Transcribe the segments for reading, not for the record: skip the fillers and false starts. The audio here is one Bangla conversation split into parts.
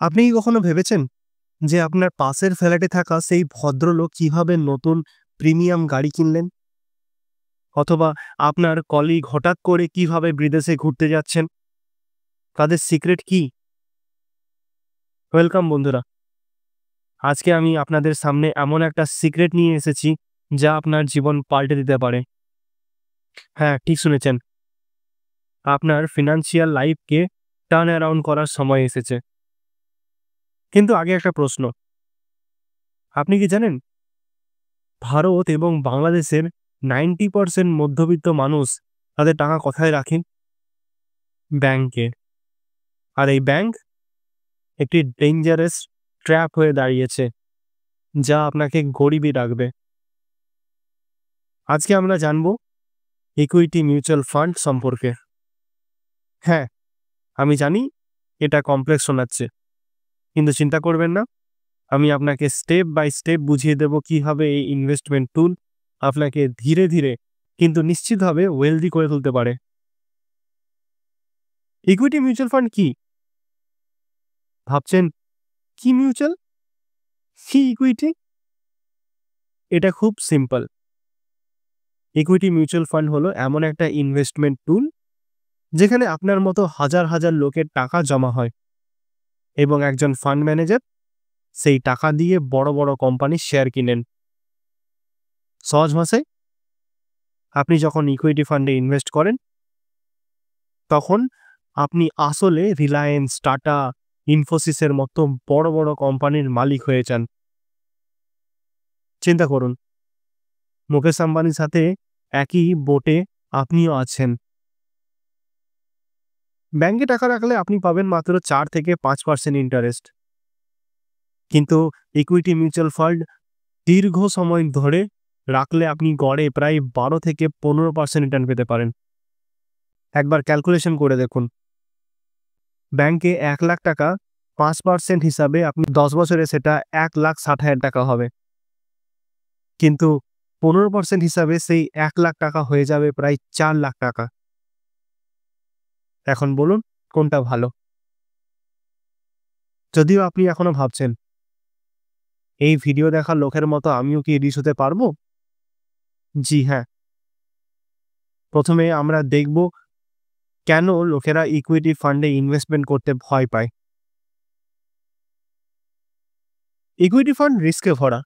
আপনি কি কখনো ভেবেছেন যে আপনার পাশের ফ্ল্যাটে থাকা সেই ভদ্রলোক কিভাবে নতুন প্রিমিয়াম গাড়ি কিনলেন? অথবা আপনার কলিগ হঠাৎ করে কিভাবে বিদেশে ঘুরতে যাচ্ছেন? তাদের সিক্রেট কি? ওয়েলকাম বন্ধুরা। আজকে আমি আপনাদের সামনে এমন একটা সিক্রেট নিয়ে এসেছি যা আপনার জীবন পাল্টে দিতে পারে। হ্যাঁ, ঠিক শুনেছেন। আপনার ফিন্যান্সিয়াল লাইফকে টার্ন অ্যারাউন্ড করার সময় এসেছে। কিন্তু আগে একটা প্রশ্ন। আপনি কি জানেন ভারত এবং বাংলাদেশের 90% মধ্যবিত্ত মানুষ তাদের টাকা কোথায় রাখেন? ব্যাংকে। আর এই ব্যাংক একটি ডেঞ্জারাস ট্র্যাপ হয়ে দাঁড়িয়েছে যা আপনাকে গরিবই রাখবে। আজকে আমরা জানব ইকুইটি মিউচুয়াল ফান্ড সম্পর্কে। হ্যাঁ, আমি জানি এটা কমপ্লেক্স শোনাচ্ছে, কিন্তু চিন্তা করবেন না। আমি আপনাকে স্টেপ বাই স্টেপ বুঝিয়ে দেব কিভাবে এই ইনভেস্টমেন্ট টুল আপনাকে ধীরে ধীরে কিন্তু নিশ্চিতভাবে ওয়েলদি করে তুলতে পারে। ইকুইটি মিউচুয়াল ফান্ড কি? ভাবছেন কি মিউচুয়াল, কি ইকুইটি? এটা খুব সিম্পল। ইকুইটি মিউচুয়াল ফান্ড হলো এমন একটা ইনভেস্টমেন্ট টুল যেখানে আপনার মতো হাজার হাজার লোকের টাকা জমা হয় এবং একজন ফান্ড ম্যানেজার সেই টাকা দিয়ে বড় বড় কোম্পানির শেয়ার কিনেন। সহজ ভাষায়, আপনি যখন ইকুইটি ফান্ডে ইনভেস্ট করেন তখন আপনি আসলে রিলায়েন্স, টাটা, ইনফোসিসের মতো বড় বড় কোম্পানির মালিক হয়ে যান। চিন্তা করুন, মুকেশ আম্বানির সাথে একই বোটে আপনিও আছেন। ব্যাংকে টাকা রাখলে আপনি পাবেন মাত্র 4 থেকে 5% ইন্টারেস্ট, কিন্তু ইকুইটি মিউচুয়াল ফান্ড দীর্ঘ সময় ধরে রাখলে আপনি গড়ে প্রায় 12 থেকে 15% রিটার্ন পেতে পারেন। একবার ক্যালকুলেশন করে দেখুন, ব্যাংকে 1 লাখ টাকা 5% হিসাবে আপনি 10 বছরে সেটা 1,60,000 টাকা হবে, কিন্তু 15% হিসাবে সেই 1 লাখ টাকা হয়ে যাবে প্রায় 4 লাখ টাকা। এখন বলুন কোনটা ভালো? যদিও আপনি এখনো ভাবছেন এই ভিডিও দেখা লোকের মতো আমিও কি রিচ হতে পারবো? জি হ্যাঁ। প্রথমে আমরা দেখব কেন লোকেরা ইকুইটি ফান্ডে ইনভেস্টমেন্ট করতে ভয় পায়। ইকুইটি ফান্ড রিস্কে ভরা।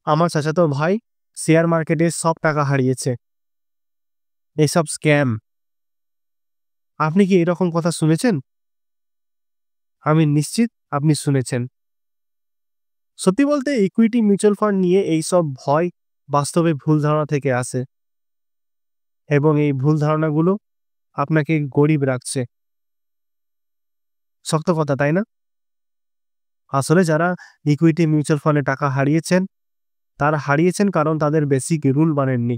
আমার চাচাতো ভাই শেয়ার মার্কেটে সব টাকা হারিয়েছে। এসব স্ক্যাম। আপনি কি এরকম কথা শুনেছেন? আমি নিশ্চিত আপনি শুনেছেন। সত্যি বলতে ইকুইটি মিউচুয়াল ফান্ড নিয়ে এইসব ভয় বাস্তবে ভুল ধারণা থেকে আসে এবং এই ভুল ধারণাগুলো আপনাকে গরিব রাখছে। শক্ত কথা, তাই না? আসলে যারা ইকুইটি মিউচুয়াল ফান্ডে টাকা হারিয়েছেন, তারা হারিয়েছেন কারণ তাদের বেসিক রুল মানেননি।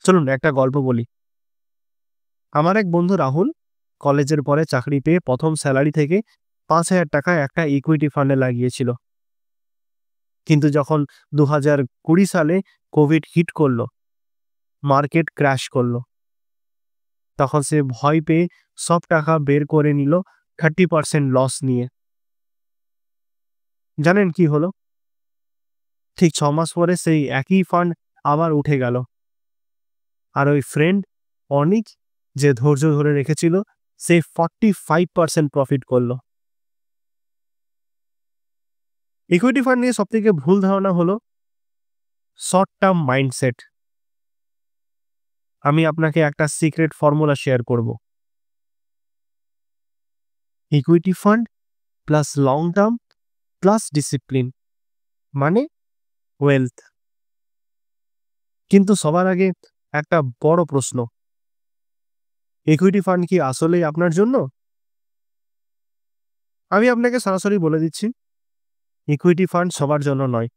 চলুন একটা গল্প বলি। আমার এক বন্ধু রাহুল কলেজের পরে চাকরি পেয়ে প্রথম স্যালারি থেকে 5,000 টাকা একটা ইকুইটি ফান্ডে লাগিয়েছিল। কিন্তু যখন 2020 সালে কোভিড হিট করলো, মার্কেট ক্র্যাশ করলো, তখন সে ভয় পেয়ে সব টাকা বের করে নিল 30% লস নিয়ে। জানেন কি হলো? ঠিক 6 মাস পরে সেই একই ফান্ড আবার উঠে গেল। আর ওই ফ্রেন্ড অনিক, যে ধৈর্য ধরে রেখেছিল, সে 45% প্রফিট করলো। ইকুইটি ফান্ড নিয়ে সবথেকে ভুল ধারণা হলো শর্ট টার্ম মাইন্ডসেট। আমি আপনাকে একটা সিক্রেট ফর্মুলা শেয়ার করব। Equity fund plus long term plus discipline মানে ওয়েলথ। কিন্তু সবার আগে একটা বড় প্রশ্ন, ইকুইটি ফান্ড কি আসলেই আপনার জন্য? আমি আপনাকে সরাসরি বলে দিচ্ছি, ইকুইটি ফান্ড সবার জন্য নয়।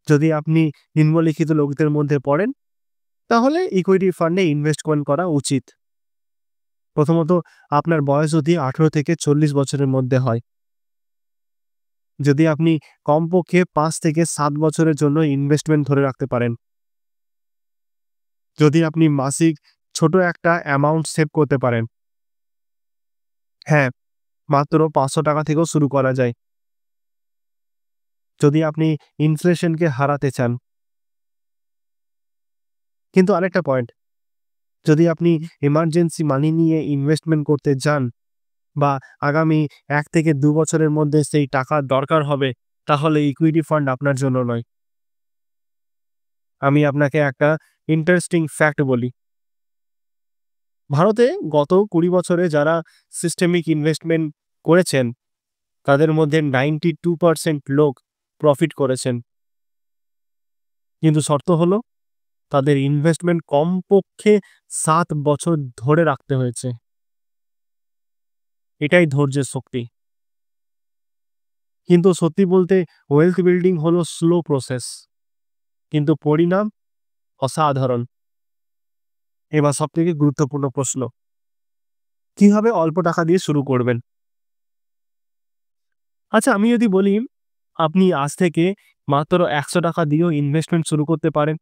যদি আপনি নিম্নলিখিত লোকদের মধ্যে পড়েন তাহলে ইকুইটি ফান্ডে ইনভেস্টমেন্ট করা উচিত। প্রথমত, আপনার বয়স যদি 18 থেকে 40 বছরের মধ্যে হয়। যদি আপনি কমপক্ষে 5 থেকে 7 বছরের জন্য ইনভেস্টমেন্ট ধরে রাখতে পারেন। যদি আপনি মাসিক ছোট একটা অ্যামাউন্ট সেভ করতে পারেন। হ্যাঁ, মাত্র ৳500 থেকেও শুরু করা যায়। যদি আপনি ইনফ্লেশনকে হারাতে চান। কিন্তু আরেকটা পয়েন্ট, যদি আপনি এমার্জেন্সি মানি নিয়ে ইনভেস্টমেন্ট করতে যান বা আগামী ১ থেকে ২ বছরের মধ্যে সেই টাকার দরকার হবে, তাহলে ইকুইটি ফান্ড আপনার জন্য নয়। আমি আপনাকে একটা ইন্টারেস্টিং ফ্যাক্ট বলি। ভারতে গত ২০ বছরে যারা সিস্টেমিক ইনভেস্টমেন্ট করেছেন, তাদের মধ্যে 92% লোক প্রফিট করেছেন। কিন্তু শর্ত হলো তাদের ইনভেস্টমেন্ট কমপক্ষে ৭ বছর ধরে রাখতে হয়েছে। এটাই ধৈর্যের শক্তি। কিন্তু সত্যি বলতে ওয়েলথ বিল্ডিং হলো স্লো প্রসেস, কিন্তু পরিণাম অসাধারণ। এবার সবথেকে গুরুত্বপূর্ণ প্রশ্ন, কিভাবে অল্প টাকা দিয়ে শুরু করবেন? আচ্ছা, আমি যদি বলি আপনি আজ থেকে মাত্র ৳১০০ দিয়েও ইনভেস্টমেন্ট শুরু করতে পারেন,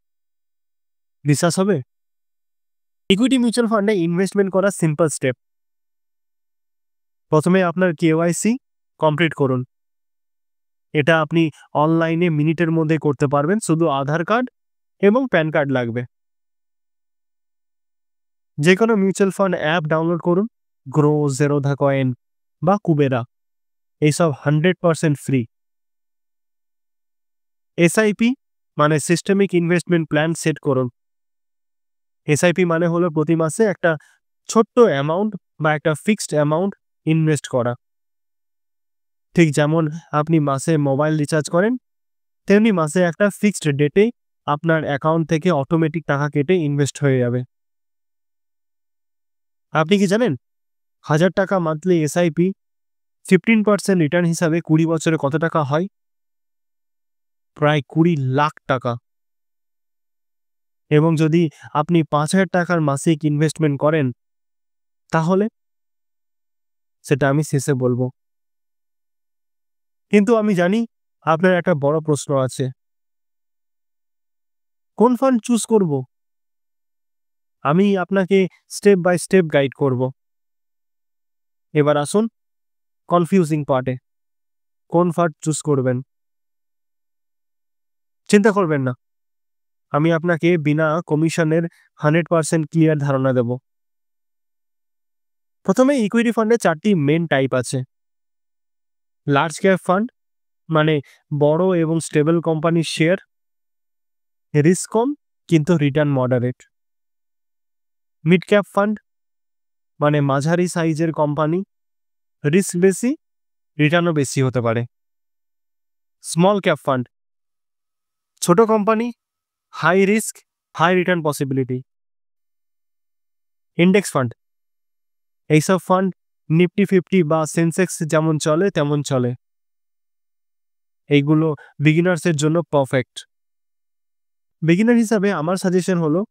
বিশ্বাস হবে? ইকুইটি মিউচুয়াল ফান্ডে ইনভেস্টমেন্ট করার সিম্পল স্টেপ। প্রথমে আপনার কেওয়াইসি কমপ্লিট করুন। এটা আপনি অনলাইনে মিনিটের মধ্যে করতে পারবেন, শুধু আধার কার্ড এবং প্যান কার্ড লাগবে। যে কোনো মিউচুয়াল ফান্ড অ্যাপ ডাউনলোড করুন, গ্রো, জেরোধা কয়েন বা কুবেরা, এইসব 100% ফ্রি। এসআইপি মানে সিস্টেমিক ইনভেস্টমেন্ট প্ল্যান সেট করুন। এসআইপি মানে হলো প্রতি মাসে একটা ছোট্ট অ্যামাউন্ট বা একটা ফিক্সড অ্যামাউন্ট ইনভেস্ট করা। ঠিক যেমন আপনি মাসে মোবাইল রিচার্জ করেন, তেমনি মাসে একটা ফিক্সড ডেটে আপনার অ্যাকাউন্ট থেকে অটোমেটিক টাকা কেটে ইনভেস্ট হয়ে যাবে। আপনি কি জানেন ৳১,০০০ মান্থলি এসআইপি 15% রিটার্ন হিসাবে ২০ বছরে কত টাকা হয়? প্রায় ৳২০,০০,০০০। এবং যদি আপনি ৳৫,০০০ মাসিক ইনভেস্টমেন্ট করেন, তাহলে সেটা আমি শেষে বলব। কিন্তু আমি জানি আপনার একটা বড় প্রশ্ন আছে, কোন ফান্ড চুজ করব? আমি আপনাকে স্টেপ বাই স্টেপ গাইড করব। এবার আসুন কনফিউজিং পার্টে, কোন ফান্ড চুজ করবেন? চিন্তা করবেন না, আমি আপনাকে বিনা কমিশনের 100% ক্লিয়ার ধারণা দেব। প্রথমে ইকুইটি ফান্ডে 4টি মেন টাইপ আছে। লার্জ ক্যাপ ফান্ড মানে বড় এবং স্টেবল কোম্পানির শেয়ার, রিস্ক কম কিন্তু return moderate. Mid cap fund মানে মাঝারি সাইজের কোম্পানি, রিস্ক বেশি, রিটার্নও বেশি হতে পারে। স্মল ক্যাপ ফান্ড ছোট company, high risk, high return possibility. Index fund এইসব ফান্ড নিফটি 50 বা সেন্সেক্স যেমন চলে তেমন চলে। এইগুলো বিগিনার্সের জন্য পারফেক্ট। বিগিনার হিসাবে আমার সাজেশন হলো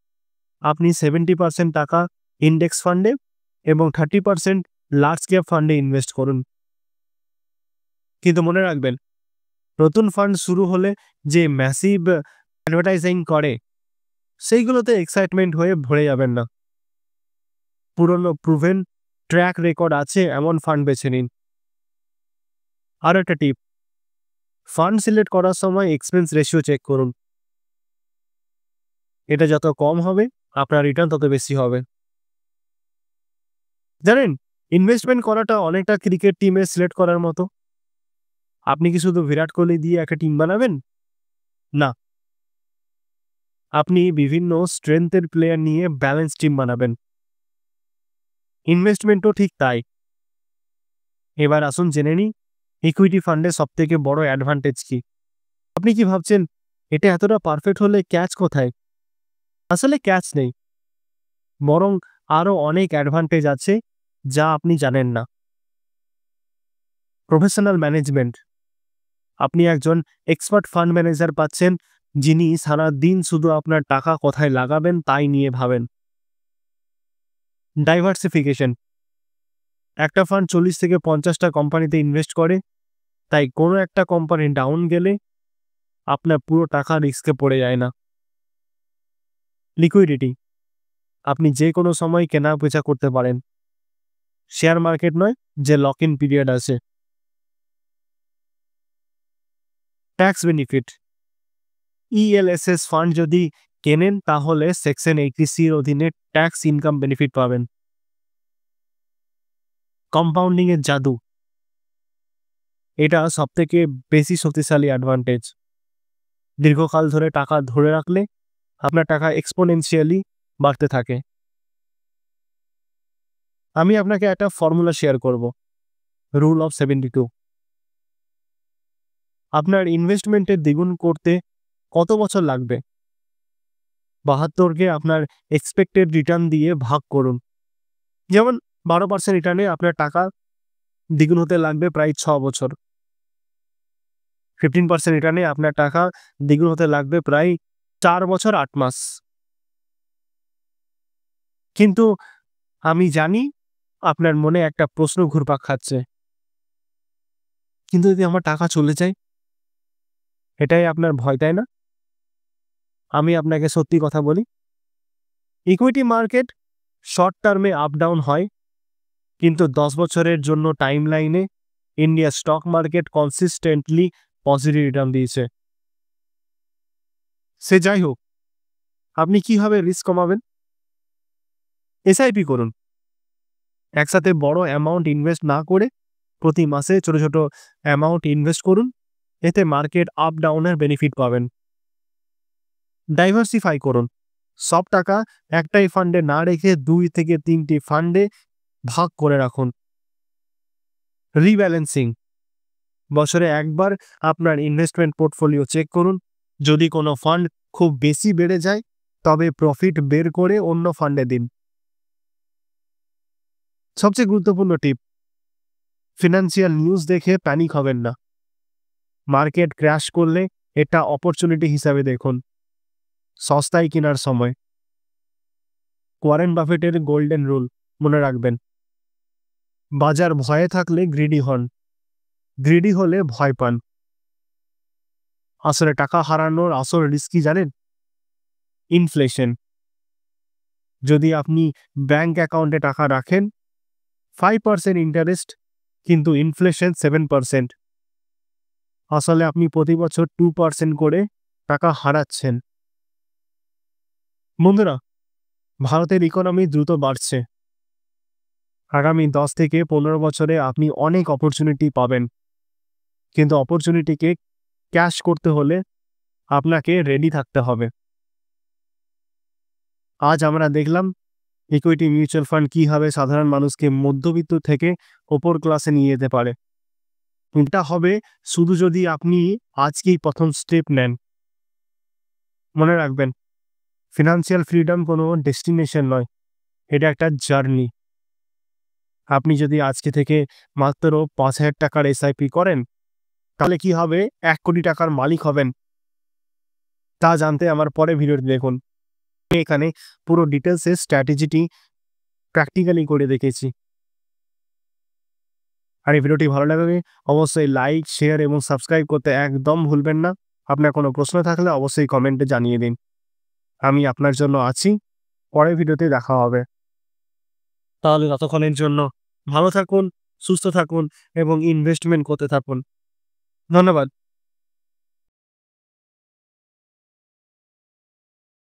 আপনি 70% টাকা ইন্ডেক্স ফান্ডে এবং 30% লার্জ ক্যাপ ফান্ডে ইনভেস্ট করুন। কিন্তু মনে রাখবেন, নতুন ফান্ড শুরু হলে যে ম্যাসিভ অ্যাডভার্টাইজিং করে, সেইগুলোতে এক্সাইটমেন্ট হয়ে ভরে যাবেন না। পুরনো প্রুভেন ট্র্যাক রেকর্ড আছে এমন ফান্ড বেছে নিন। আরও একটা টিপ, ফান্ড সিলেক্ট করার সময় এক্সপেন্স রেশিও চেক করুন। এটা যত কম হবে আপনার রিটার্ন তত বেশি হবে। জানেন, ইনভেস্টমেন্ট করাটা অনেকটা ক্রিকেট টিমে সিলেক্ট করার মতো। আপনি কি শুধু বিরাট কোহলি দিয়ে একটা টিম বানাবেন? না, আপনি বিভিন্ন স্ট্রেংথের প্লেয়ার নিয়ে ব্যালেন্স টিম বানাবেন। ইনভেস্টমেন্টও ঠিক তাই। এবার আসুন জেনে নিই ইকুইটি ফান্ডে সবথেকে বড় অ্যাডভান্টেজ কি। আপনি কি ভাবছেন এটা এতটা পারফেক্ট হলে ক্যাচ কোথায়? আসলে ক্যাচ নেই, বরং আরও অনেক অ্যাডভান্টেজ আছে যা আপনি জানেন না। প্রফেশনাল ম্যানেজমেন্ট, আপনি একজন এক্সপার্ট ফান্ড ম্যানেজার পাচ্ছেন, যিনি সারা দিন শুধু আপনার টাকা কোথায় লাগাবেন তাই নিয়ে ভাবেন। ডাইভার্সিফিকেশন, একটা ফান্ড 40 থেকে 50টা কোম্পানিতে ইনভেস্ট করে, তাই কোনো একটা কোম্পানি ডাউন গেলে আপনার পুরো টাকা রিস্কে পড়ে যায় না। লিকুইডিটি, আপনি যে কোনো সময় কেনা বেচা করতে পারেন। শেয়ার মার্কেট নয়, যে লক ইন পিরিয়ড আছে। ট্যাক্স বেনিফিট, ELSS ফান্ড যদি কেনেন তাহলে সেকশন 80C এর অধীনে ট্যাক্স ইনকাম বেনিফিট পাবেন। কম্পাউন্ডিং এর জাদু, এটা সবথেকে বেশি শক্তিশালী অ্যাডভান্টেজ। দীর্ঘকাল ধরে টাকা ধরে রাখলে আপনার টাকা এক্সপোনেনশিয়ালি বাড়তে থাকে। আমি আপনাকে একটা ফর্মুলা শেয়ার করব, রুল অফ 72। আপনার ইনভেস্টমেন্টের দ্বিগুণ করতে কত বছর লাগবে? 72কে আপনার এক্সপেক্টেড রিটার্ন দিয়ে ভাগ করুন। যেমন 12% রিটার্নে আপনার টাকা দ্বিগুণ হতে লাগবে প্রায় 6 বছর। 15% রিটার্নে আপনার টাকা দ্বিগুণ হতে লাগবে প্রায় 4 বছর 8 মাস। কিন্তু আমি জানি আপনার মনে একটা প্রশ্ন ঘুরপাক খাচ্ছে, কিন্তু যদি আমার টাকা চলে যায়? এটাই আপনার ভয়, তাই না? আমি আপনাকে সত্যি কথা বলি, ইকুইটি মার্কেট শর্ট টার্মে আপ ডাউন হয়, কিন্তু 10 বছরের জন্য টাইম লাইনে India stock market consistently positive return দিয়েছে। সে যাই হোক, আপনি কিভাবে রিস্ক কমাবেন? SIP করুন। একসাথে বড় অ্যামাউন্ট ইনভেস্ট না করে প্রতি মাসে ছোট ছোট অ্যামাউন্ট ইনভেস্ট করুন, এতে মার্কেট আপ ডাউনের বেনিফিট পাবেন। ডাইভার্সিফাই করুন, সব টাকা একটাই ফান্ডে না রেখে 2 থেকে 3টি ফান্ডে ভাগ করে রাখুন। রিব্যালেন্সিং, বছরে একবার আপনার ইনভেস্টমেন্ট পোর্টফোলিও চেক করুন। যদি কোনো ফান্ড খুব বেশি বেড়ে যায় তবে প্রফিট বের করে অন্য ফান্ডে দিন। সবচেয়ে গুরুত্বপূর্ণ টিপ, ফিনান্সিয়াল নিউজ দেখে প্যানিক হবেন না। মার্কেট ক্র্যাশ করলে এটা অপরচুনিটি হিসাবে দেখুন, সস্তায় কেনার সময়। ওয়ারেন বাফেটের গোল্ডেন রুল মনে রাখবেন, বাজার ভয়ে থাকলে গ্রিডি হন, গ্রিডি হলে ভয় পান। আসলে টাকা হারানোর আসল রিস্ক কি জানেন? ইনফ্লেশন। যদি আপনি ব্যাংক অ্যাকাউন্টে টাকা রাখেন 5% ইন্টারেস্ট, কিন্তু ইনফ্লেশন 7%, আসলে আপনি প্রতি বছর 2% করে টাকা হারাচ্ছেন। বন্ধুরা, ভারতের ইকোনমি দ্রুত বাড়ছে। আগামী 10 থেকে 15 বছরে আপনি অনেক অপরচুনিটি পাবেন, কিন্তু অপরচুনিটিকে ক্যাশ করতে হলে আপনাকে রেডি থাকতে হবে। আজ আমরা দেখলাম ইকুইটি মিউচুয়াল ফান্ড কিভাবে সাধারণ মানুষকে মধ্যবিত্ত থেকে ওপর ক্লাসে নিয়ে যেতে পারে। এটা হবে শুধু যদি আপনি আজকেই প্রথম স্টেপ নেন। মনে রাখবেন, ফিনান্সিয়াল ফ্রিডম কোনো ডেস্টিনেশন নয়, এটা একটা জার্নি। আপনি যদি আজকে থেকে মাত্র 5,000 টাকার SIP করেন তাহলে কি হবে, 1 কোটি টাকার মালিক হবেন। তা জানতে আমার পরে ভিডিওটি দেখুন। এখানে পুরো ডিটেলসে স্ট্র্যাটেজিটি প্র্যাকটিক্যালি করে দেখেছি। আর এই ভিডিওটি ভালো লাগলে অবশ্যই লাইক, শেয়ার এবং সাবস্ক্রাইব করতে একদম ভুলবেন না। আপনার কোনো প্রশ্ন থাকলে অবশ্যই কমেন্টে জানিয়ে দিন, আমি আপনার জন্য আছি। পরের ভিডিওতে দেখা হবে। তাহলে ততক্ষণের জন্য ভালো থাকুন, সুস্থ থাকুন এবং ইনভেস্টমেন্ট করতে থাকুন। ধন্যবাদ।